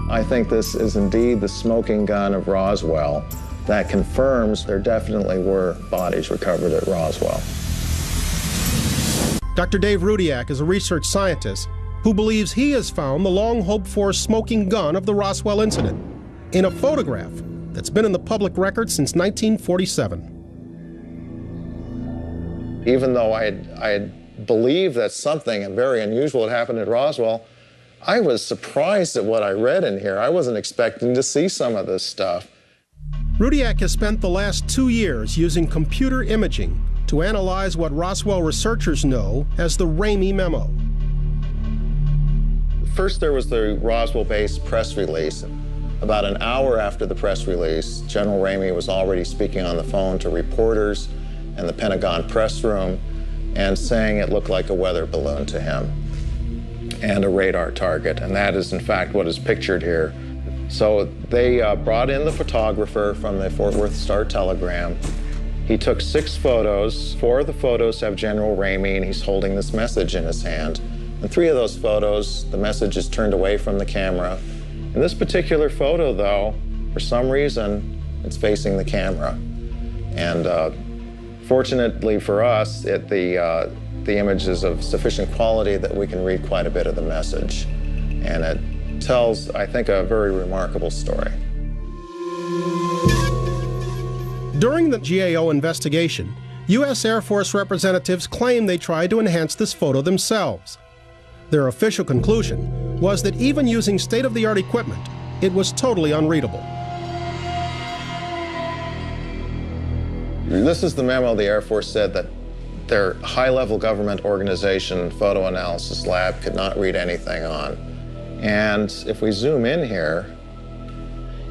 I think this is indeed the smoking gun of Roswell that confirms there definitely were bodies recovered at Roswell. Dr. Dave Rudiak is a research scientist who believes he has found the long-hoped-for smoking gun of the Roswell incident in a photograph that's been in the public record since 1947. Even though I had believed that something very unusual had happened at Roswell, I was surprised at what I read in here. I wasn't expecting to see some of this stuff. Rudiak has spent the last 2 years using computer imaging to analyze what Roswell researchers know as the Ramey Memo. First, there was the Roswell-based press release. About an hour after the press release, General Ramey was already speaking on the phone to reporters in the Pentagon press room and saying it looked like a weather balloon to him and a radar target, and that is in fact what is pictured here. So they brought in the photographer from the Fort Worth Star-Telegram. He took 6 photos. 4 of the photos have General Ramey, and he's holding this message in his hand. In 3 of those photos, the message is turned away from the camera. In this particular photo, though, for some reason, it's facing the camera. And fortunately for us, the image is of sufficient quality that we can read quite a bit of the message. And it tells, I think, a very remarkable story. During the GAO investigation, U.S. Air Force representatives claimed they tried to enhance this photo themselves. Their official conclusion was that even using state-of-the-art equipment, it was totally unreadable. This is the memo the Air Force said that their high-level government organization photo analysis lab could not read anything on. And if we zoom in here,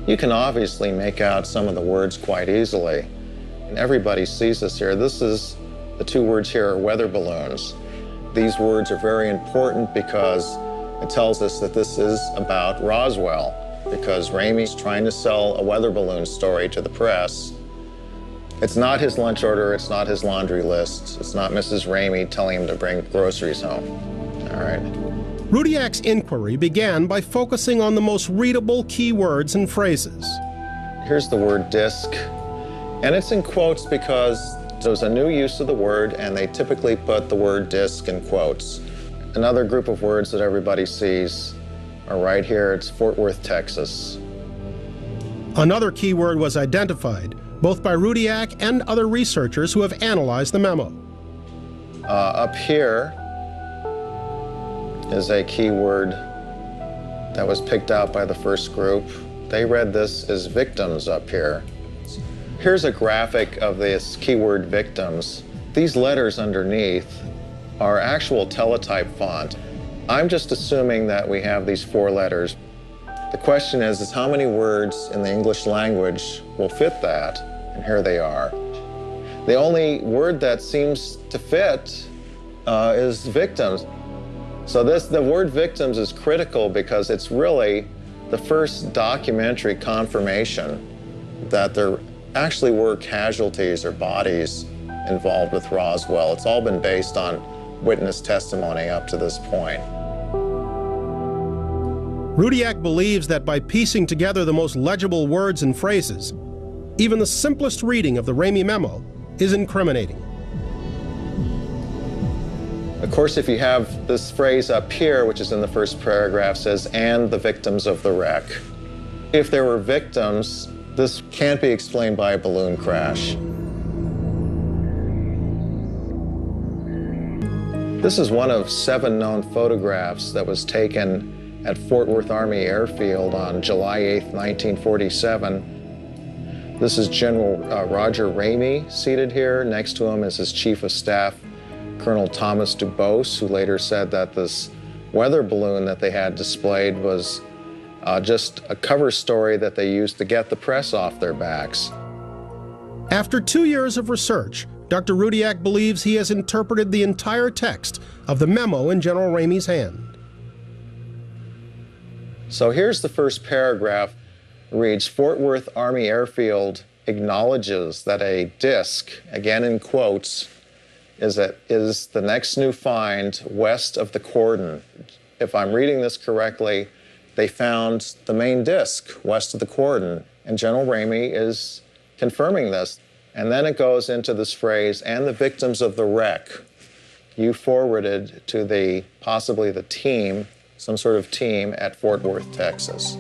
you can obviously make out some of the words quite easily. And everybody sees this here. This is, the 2 words here are weather balloons. These words are very important because it tells us that this is about Roswell, because Ramey's trying to sell a weather balloon story to the press. It's not his lunch order, it's not his laundry list, it's not Mrs. Ramey telling him to bring groceries home. All right. Rudiak's inquiry began by focusing on the most readable key words and phrases. Here's the word disc, and it's in quotes because there's a new use of the word, and they typically put the word disc in quotes. Another group of words that everybody sees are right here. It's Fort Worth, Texas. Another key word was identified, both by Rudiak and other researchers who have analyzed the memo. Up here is a key word that was picked out by the first group. They read this as victims up here. Here's a graphic of this keyword victims. These letters underneath are actual teletype font. I'm just assuming that we have these 4 letters. The question is how many words in the English language will fit that? And here they are. The only word that seems to fit is victims. So the word victims is critical because it's really the first documentary confirmation that there actually were casualties or bodies involved with Roswell. It's all been based on witness testimony up to this point. Rudiak believes that by piecing together the most legible words and phrases, even the simplest reading of the Ramey memo is incriminating. Of course, if you have this phrase up here, which is in the first paragraph, says, and the victims of the wreck. If there were victims, this can't be explained by a balloon crash. This is one of 7 known photographs that was taken at Fort Worth Army Airfield on July 8, 1947. This is General Roger Ramey seated here. Next to him is his Chief of Staff, Colonel Thomas Dubose, who later said that this weather balloon that they had displayed was just a cover story that they used to get the press off their backs. After 2 years of research, Dr. Rudiak believes he has interpreted the entire text of the memo in General Ramey's hand. So here's the first paragraph. It reads, Fort Worth Army Airfield acknowledges that a disc, again in quotes, is the next new find west of the cordon. If I'm reading this correctly, they found the main disc west of the cordon, and General Ramey is confirming this. And then it goes into this phrase, and the victims of the wreck. You forwarded to possibly the team, some sort of team at Fort Worth, Texas.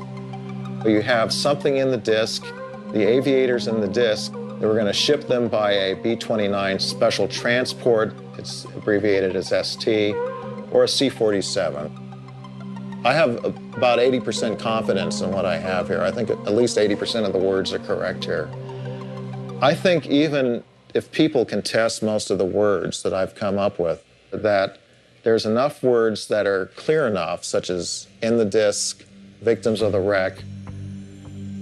So you have something in the disc, the aviators in the disc. They were going to ship them by a B-29 special transport, it's abbreviated as ST, or a C-47. I have about 80% confidence in what I have here. I think at least 80% of the words are correct here. I think even if people can test most of the words that I've come up with, that there's enough words that are clear enough, such as in the disc, victims of the wreck,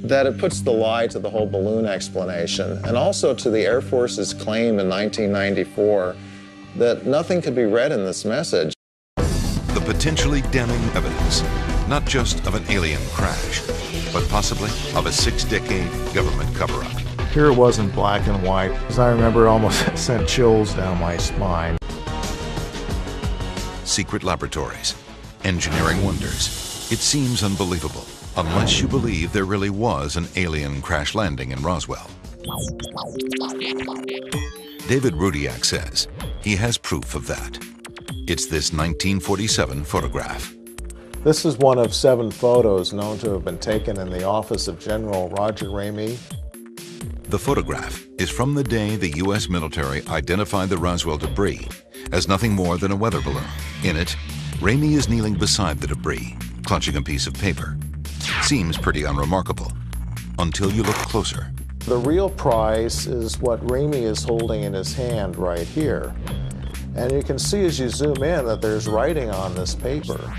that it puts the lie to the whole balloon explanation, and also to the Air Force's claim in 1994 that nothing could be read in this message. The potentially damning evidence, not just of an alien crash, but possibly of a 6-decade government cover-up. Here it was in black and white. As I remember, almost sent chills down my spine. Secret laboratories, engineering wonders. It seems unbelievable, unless you believe there really was an alien crash landing in Roswell. David Rudiak says he has proof of that. It's this 1947 photograph. This is one of 7 photos known to have been taken in the office of General Roger Ramey. The photograph is from the day the U.S. military identified the Roswell debris as nothing more than a weather balloon. In it, Ramey is kneeling beside the debris, clutching a piece of paper. Seems pretty unremarkable, until you look closer. The real prize is what Ramey is holding in his hand right here. And you can see as you zoom in that there's writing on this paper.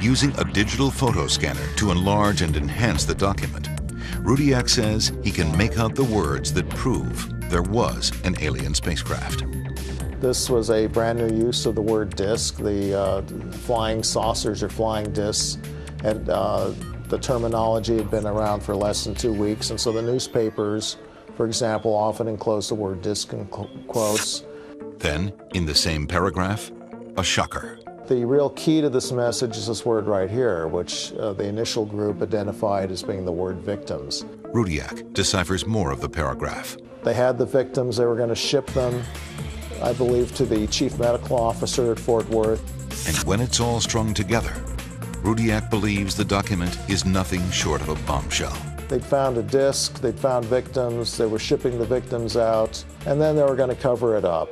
Using a digital photo scanner to enlarge and enhance the document, Rudiak says he can make out the words that prove there was an alien spacecraft. This was a brand new use of the word disc. The flying saucers or flying discs, and the terminology had been around for less than 2 weeks, and so the newspapers, for example, often enclose the word disc in quotes. Then, in the same paragraph, a shocker. The real key to this message is this word right here, which the initial group identified as being the word victims. Rudiak deciphers more of the paragraph. They had the victims, they were going to ship them, I believe, to the chief medical officer at Fort Worth. And when it's all strung together, Rudiak believes the document is nothing short of a bombshell. They'd found a disc, they'd found victims, they were shipping the victims out, and then they were going to cover it up.